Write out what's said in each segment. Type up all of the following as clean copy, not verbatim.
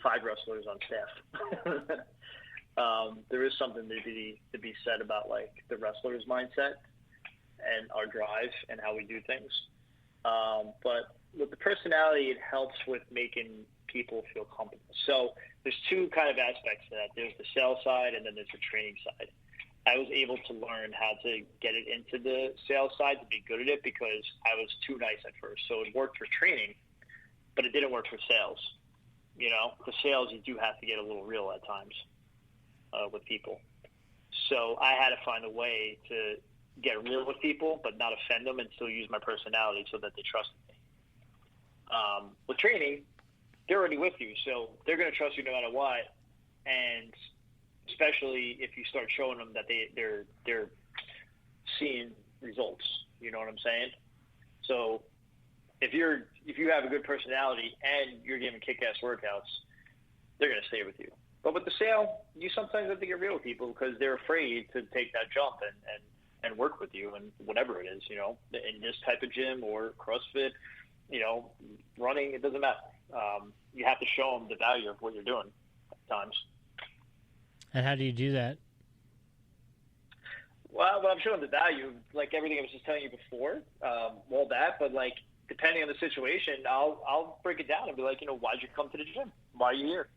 5 wrestlers on staff. There is something to be said about like the wrestler's mindset and our drive and how we do things. But with the personality, it helps with making people feel comfortable. So there's 2 kind of aspects to that. There's the sales side and then there's the training side. I was able to learn how to get it into the sales side to be good at it because I was too nice at first. So it worked for training, but it didn't work for sales. You know, for sales, you do have to get a little real at times with people. So I had to find a way to get real with people, but not offend them and still use my personality so that they trusted me. With training, they're already with you, so they're going to trust you no matter what. And especially if you start showing them that they're seeing results, you know what I'm saying? So if you have a good personality and you're giving kick-ass workouts, they're going to stay with you. But with the sale, you sometimes have to get real with people because they're afraid to take that jump and work with you and whatever it is, you know, in this type of gym or CrossFit, you know, running, it doesn't matter. You have to show them the value of what you're doing at times. And how do you do that? Well, I'm showing the value, like everything I was just telling you before, all that, but like depending on the situation, I'll break it down and be like, you know, why'd you come to the gym? Why are you here?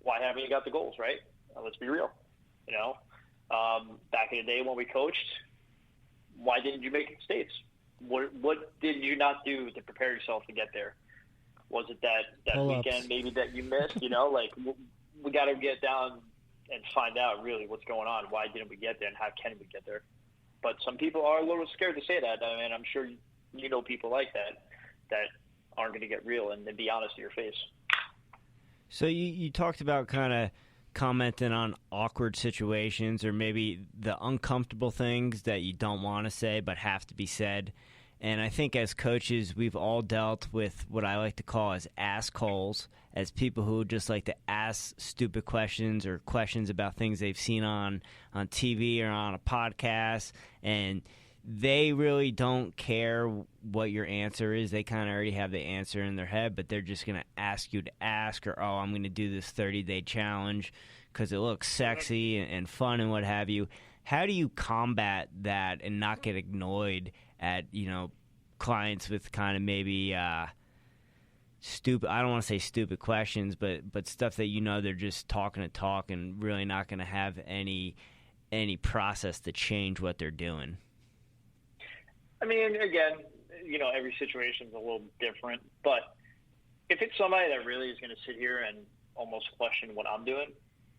Why haven't you got the goals, right? Let's be real. You know, back in the day when we coached, why didn't you make states? What did you not do to prepare yourself to get there? Was it that weekend maybe that you missed? You know, like we got to get down and find out really what's going on. Why didn't we get there and how can we get there? But some people are a little scared to say that. I mean, I'm sure you know people like that aren't going to get real and be honest to your face. So you talked about kind of commenting on awkward situations or maybe the uncomfortable things that you don't want to say but have to be said. And I think as coaches, we've all dealt with what I like to call as assholes, as people who just like to ask stupid questions or questions about things they've seen on TV or on a podcast, and they really don't care what your answer is. They kind of already have the answer in their head, but they're just going to ask you to ask, or, oh, I'm going to do this 30-day challenge because it looks sexy and fun and what have you. How do you combat that and not get annoyed at, you know, clients with kind of maybe stupid, I don't want to say stupid questions, but stuff that you know they're just talking to talk and really not going to have any process to change what they're doing? I mean, again, you know, every situation is a little different, but if it's somebody that really is going to sit here and almost question what I'm doing,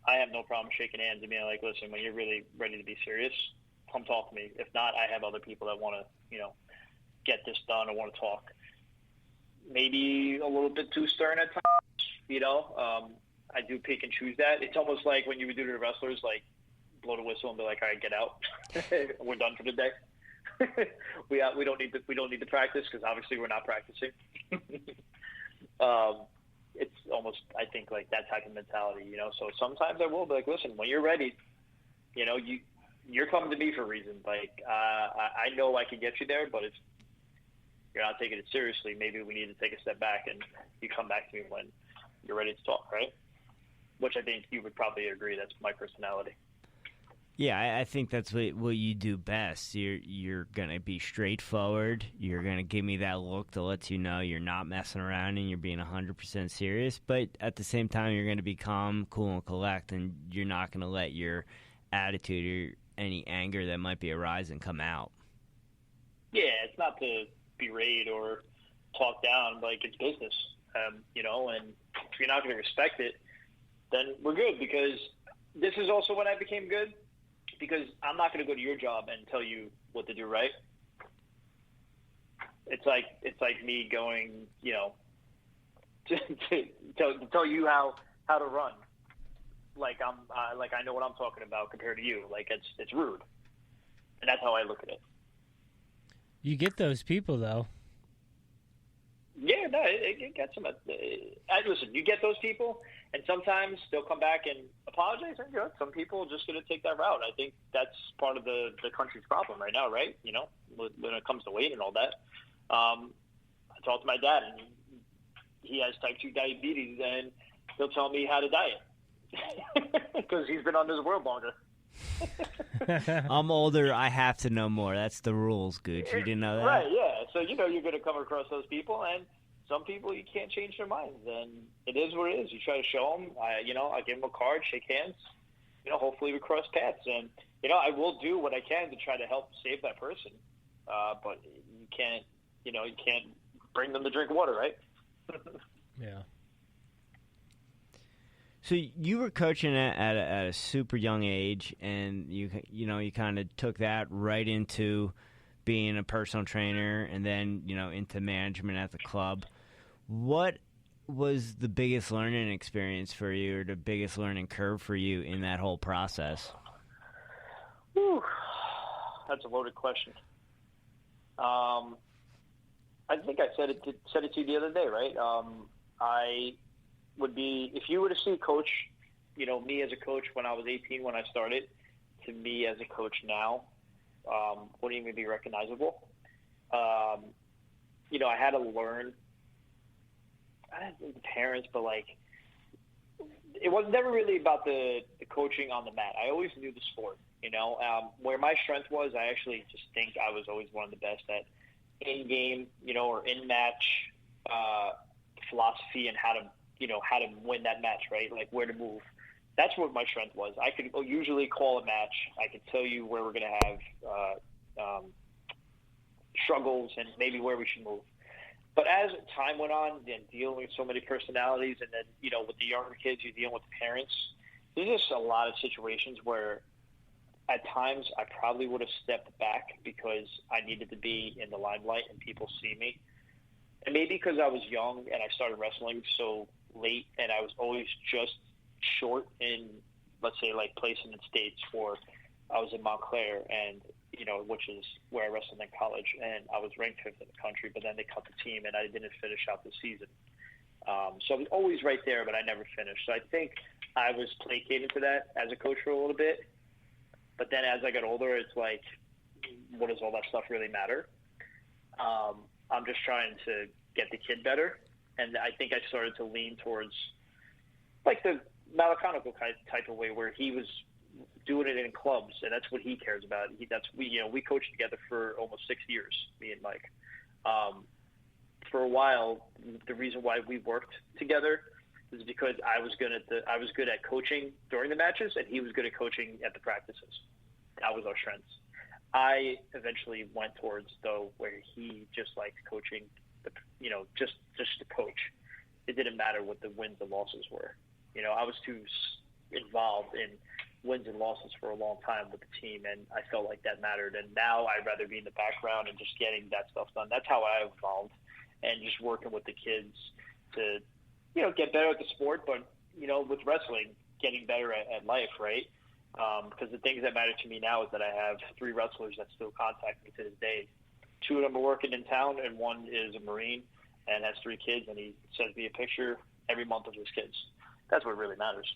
I have no problem shaking hands and being like, listen, when you're really ready to be serious, come talk to me. If not, I have other people that want to, you know, get this done or want to talk. Maybe a little bit too stern at times, you know. I do pick and choose that. It's almost like when you would do to the wrestlers, like blow the whistle and be like, all right, get out. We're done for the day. we don't need to practice because obviously we're not practicing. It's almost, I think, like that type of mentality, you know. So sometimes I will be like, listen, when you're ready, you know, you're coming to me for a reason. Like I know I can get you there, but if you're not taking it seriously, maybe we need to take a step back and you come back to me when you're ready to talk, right? Which I think you would probably agree that's my personality. Yeah, I think that's what you do best. You're going to be straightforward. You're going to give me that look that lets you know you're not messing around and you're being 100% serious. But at the same time, you're going to be calm, cool, and collect, and you're not going to let your attitude or any anger that might be arising come out. Yeah, it's not to berate or talk down. Like, it's business, you know, and if you're not going to respect it, then we're good, because this is also when I became good. Because I'm not going to go to your job and tell you what to do, right? It's like me going, you know, to tell you how to run. Like I know what I'm talking about compared to you. Like it's rude, and that's how I look at it. You get those people though. Yeah, no, it gets them. Listen, you get those people, and sometimes they'll come back and apologize. And good. Some people are just going to take that route. I think that's part of the country's problem right now, right? You know, when it comes to weight and all that. I talked to my dad, and he has type 2 diabetes, and he'll tell me how to diet because he's been on this world longer. I'm older. I have to know more. That's the rules, Gooch. You didn't know that? Right, yeah. So, you're going to come across those people, and some people you can't change their minds, and it is what it is. You try to show them, I give them a card, shake hands, hopefully we cross paths. And, I will do what I can to try to help save that person. But you can't bring them to drink water, right? Yeah. So you were coaching at a super young age, and you kind of took that right into being a personal trainer, and then into management at the club. What was the biggest learning experience for you, or the biggest learning curve for you in that whole process? Whew. That's a loaded question. I think I said it to you the other day, right? I would be, if you were to see a coach, me as a coach when I was 18 when I started, to me as a coach now, wouldn't even be recognizable. I had to learn, I didn't think the parents, but it was never really about the coaching on the mat. I always knew the sport, where my strength was. I actually just think I was always one of the best at in-game, or in-match philosophy and how to win that match, right? Like where to move. That's what my strength was. I could usually call a match. I could tell you where we're going to have struggles and maybe where we should move. But as time went on, and dealing with so many personalities, and then, with the younger kids, you're dealing with the parents, there's just a lot of situations where at times I probably would have stepped back because I needed to be in the limelight and people see me. And maybe because I was young and I started wrestling so late, and I was always just short in, let's say, placing in states for, I was in Montclair, and, which is where I wrestled in college, and I was ranked 5th in the country, but then they cut the team, and I didn't finish out the season. So I was always right there, but I never finished. So I think I was placated to that as a coach for a little bit. But then as I got older, it's like, what does all that stuff really matter? I'm just trying to get the kid better. And I think I started to lean towards the Malaconical type of way, where he was doing it in clubs, and that's what he cares about. We coached together for almost 6 years, me and Mike. For a while, the reason why we worked together is because I was good at coaching during the matches, and he was good at coaching at the practices. That was our strengths. I eventually went towards, though, where he just liked coaching, just to coach. It didn't matter what the wins and losses were. I was too involved in wins and losses for a long time with the team, and I felt like that mattered. And now I'd rather be in the background and just getting that stuff done. That's how I evolved, and just working with the kids to, get better at the sport, but, with wrestling, getting better at life, right? Because the things that matter to me now is that I have 3 wrestlers that still contact me to this day. 2 of them are working in town, and 1 is a Marine and has 3 kids, and he sends me a picture every month of his kids. That's what really matters.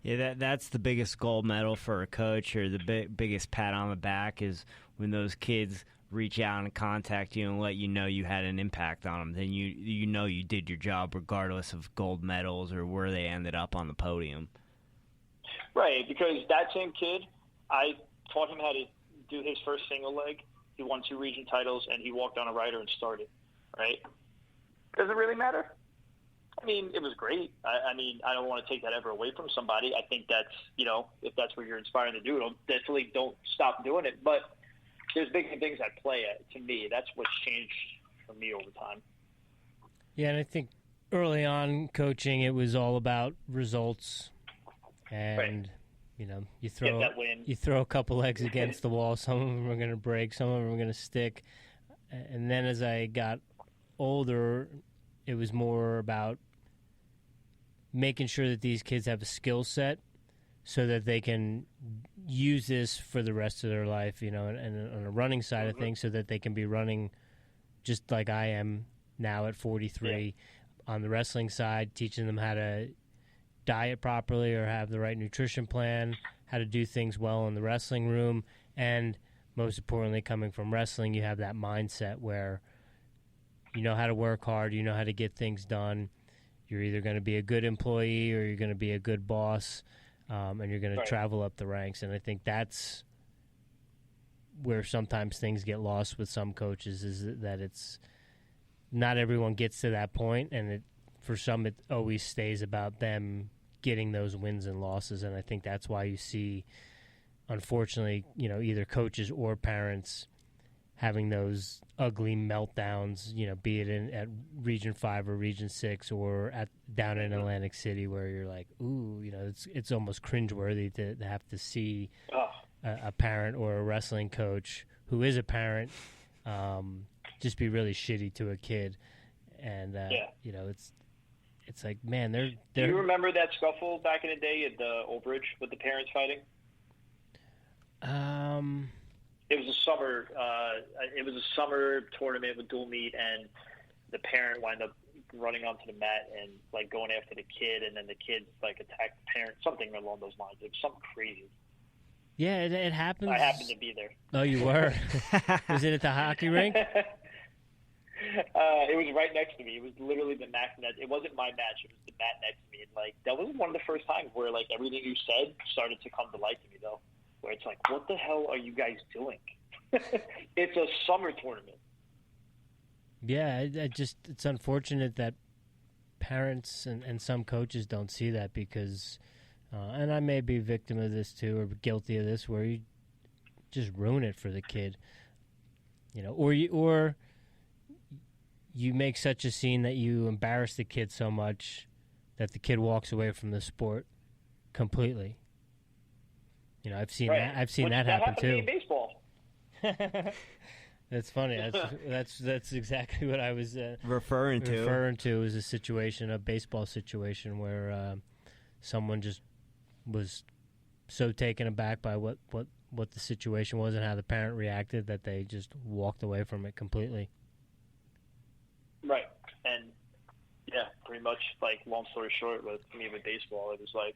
Yeah, that's the biggest gold medal for a coach, or the biggest pat on the back, is when those kids reach out and contact you and let you know you had an impact on them. Then you did your job regardless of gold medals or where they ended up on the podium. Right, because that same kid, I taught him how to do his first single leg. He won 2 region titles, and he walked on a rider and started, right? Does it really matter? I mean, it was great. I don't want to take that ever away from somebody. I think that's, if that's what you're inspiring to do, definitely don't stop doing it. But there's bigger things at play. To me, that's what's changed for me over time. Yeah, and I think early on coaching, it was all about results. And, right. You throw a couple legs against the wall. Some of them are going to break. Some of them are going to stick. And then as I got older, it was more about making sure that these kids have a skill set so that they can use this for the rest of their life, and on a running side of things, so that they can be running just like I am now at 43. Yeah. On the wrestling side, teaching them how to diet properly or have the right nutrition plan, how to do things well in the wrestling room, and most importantly, coming from wrestling, you have that mindset where you know how to work hard, you know how to get things done, you're either going to be a good employee or you're going to be a good boss, and you're going to travel up the ranks. And I think that's where sometimes things get lost with some coaches, is that it's not everyone gets to that point, and for some it always stays about them getting those wins and losses. And I think that's why you see, unfortunately, either coaches or parents having those ugly meltdowns, be it at Region 5 or Region 6 or down in Atlantic City, where you're like, ooh, it's almost cringeworthy to have to see a parent or a wrestling coach who is a parent just be really shitty to a kid. And, it's like, man, they're... Do you remember that scuffle back in the day at the Old Bridge with the parents fighting? It was a summer tournament with dual meet, and the parent wound up running onto the mat and like going after the kid, and then the kid like attacked the parent, something along those lines. It was something crazy. Yeah, it happens. I happened to be there. Oh, you were? Was it at the hockey rink? It was right next to me. It was literally the mat. It wasn't my match. It was the mat next to me. And like that was one of the first times where like everything you said started to come to light to me, though. Where it's like, what the hell are you guys doing? It's a summer tournament. Yeah, it's unfortunate that parents and some coaches don't see that, because, and I may be a victim of this too, or guilty of this, where you just ruin it for the kid, or you make such a scene that you embarrass the kid so much that the kid walks away from the sport completely. I've seen that. I've seen that happen too. To me in baseball. That's funny. That's exactly what I was referring to as a baseball situation where someone just was so taken aback by what the situation was and how the parent reacted that they just walked away from it completely. Right, and yeah, pretty much. Like, long story short, with me with baseball, it was like,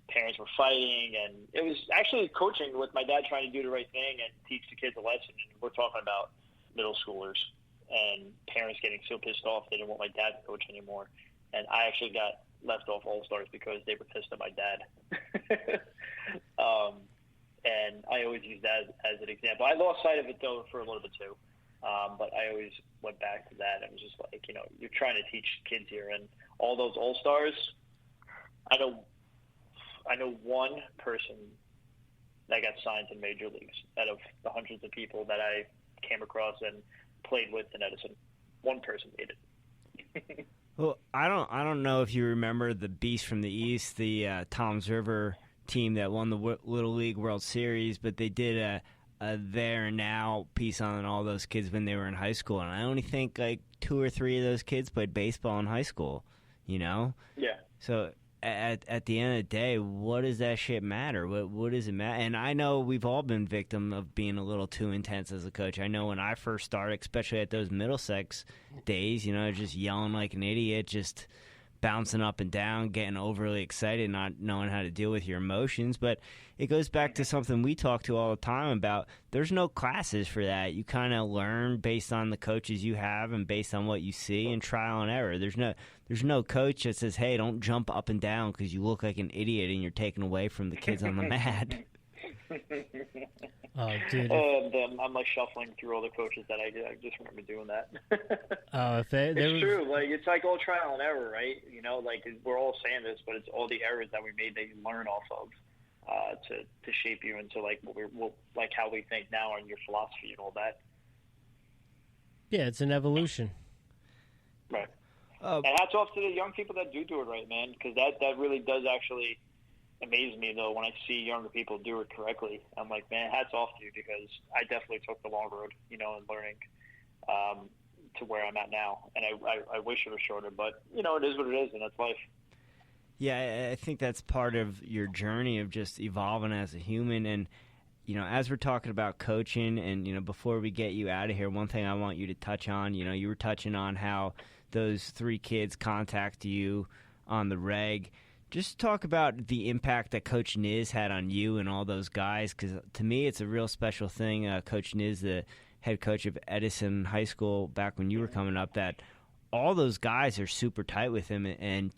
parents were fighting, and it was actually coaching with my dad trying to do the right thing and teach the kids a lesson. And we're talking about middle schoolers and parents getting so pissed off they didn't want my dad to coach anymore. And I actually got left off All-Stars because they were pissed at my dad. And I always use that as an example. I lost sight of it, though, for a little bit, too. But I always went back to that and was just like, you're trying to teach kids here. And all those All-Stars, I know one person that got signed to major leagues out of the hundreds of people that I came across and played with in Edison. One person made it. Well, I don't know if you remember the Beast from the East, the Tom's River team that won the Little League World Series, but they did a there and now piece on all those kids when they were in high school, and I only think like 2 or 3 of those kids played baseball in high school. Yeah. So at the end of the day, what does that shit matter? What does it matter? And I know we've all been victim of being a little too intense as a coach. I know when I first started, especially at those Middlesex days, just yelling like an idiot, just bouncing up and down, getting overly excited, not knowing how to deal with your emotions. But it goes back to something we talk to all the time about. There's no classes for that. You kind of learn based on the coaches you have and based on what you see and trial and error. There's no coach that says, hey, don't jump up and down because you look like an idiot and you're taken away from the kids on the mat. Oh, dude. I'm like shuffling through all the coaches that I just remember doing that. It's true. Like, it's like all trial and error, right? Like, we're all saying this, but it's all the errors that we made that you learn off of to shape you into like like how we think now and your philosophy and all that. Yeah, it's an evolution. Right. And hats off to the young people that do it right, man, because that really does actually amaze me, though, when I see younger people do it correctly. I'm like, man, hats off to you, because I definitely took the long road, in learning to where I'm at now. And I wish it was shorter, but, it is what it is, and that's life. Yeah, I think that's part of your journey of just evolving as a human. And, as we're talking about coaching and, before we get you out of here, one thing I want you to touch on, you were touching on how those 3 kids contact you on the reg. Just talk about the impact that Coach Niz had on you and all those guys, because to me it's a real special thing. Coach Niz, the head coach of Edison High School back when you were coming up, that all those guys are super tight with him and